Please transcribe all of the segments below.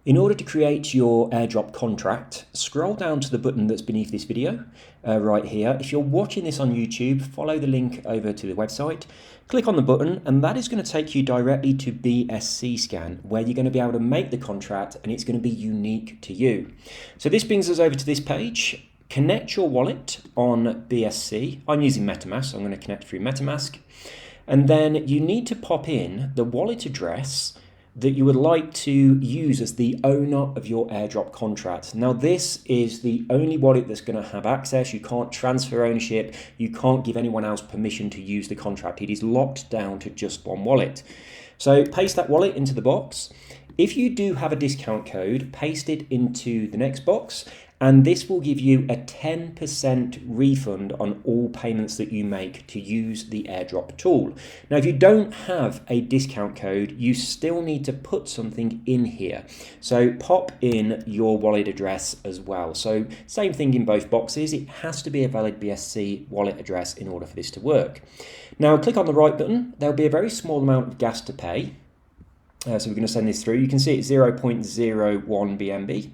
In order to create your airdrop contract, scroll down to the button that's beneath this video right here. If you're watching this on YouTube, follow the link over to the website, click on the button, and that is going to take you directly to BSC Scan, where you're going to be able to make the contract and it's going to be unique to you. So this brings us over to this page. Connect your wallet on BSC. I'm using MetaMask, so I'm going to connect through MetaMask. And then you need to pop in the wallet address that you would like to use as the owner of your airdrop contract. Now, this is the only wallet that's going to have access. You can't transfer ownership. You can't give anyone else permission to use the contract. It is locked down to just one wallet. So paste that wallet into the box. If you do have a discount code, paste it into the next box, and this will give you a 10% refund on all payments that you make to use the airdrop tool. Now, if you don't have a discount code, you still need to put something in here. So pop in your wallet address as well. So same thing in both boxes. It has to be a valid BSC wallet address in order for this to work. Now, click on the right button. There'll be a very small amount of gas to pay. So we're going to send this through. You can see it's 0.01 BNB.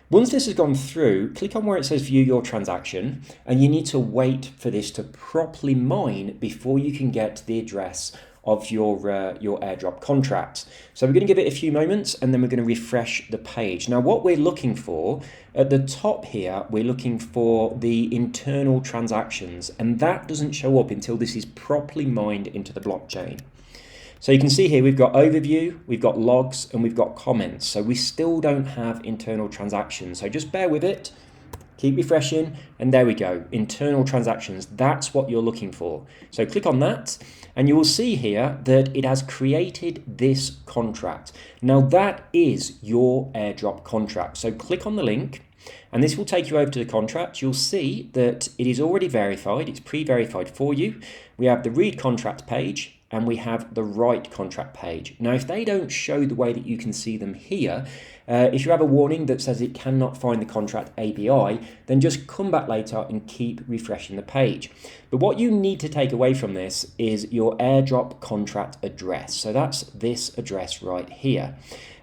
Once this has gone through, click on where it says view your transaction, and you need to wait for this to properly mine before you can get the address of your airdrop contract. So we're going to give it a few moments and then we're going to refresh the page. Now, what we're looking for at the top here, we're looking for the internal transactions, and that doesn't show up until this is properly mined into the blockchain. So you can see here we've got overview, we've got logs, and we've got comments. So we still don't have internal transactions. So just bear with it, keep refreshing, and there we go. Internal transactions, that's what you're looking for. So click on that, and you will see here that it has created this contract. Now that is your airdrop contract. So click on the link, and this will take you over to the contract. You'll see that it is already verified. It's pre-verified for you. We have the read contract page, and we have the write contract page. Now, if they don't show the way that you can see them here, if you have a warning that says it cannot find the contract API, then just come back later and keep refreshing the page. But what you need to take away from this is your airdrop contract address. So that's this address right here.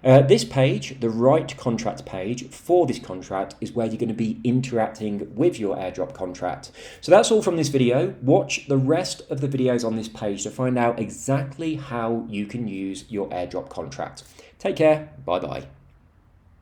This page, the write contract page for this contract, is where you're going to be interacting with your airdrop contract. So that's all from this video. Watch the rest of the videos on this page to find out exactly how you can use your airdrop contract. Take care. Bye-bye.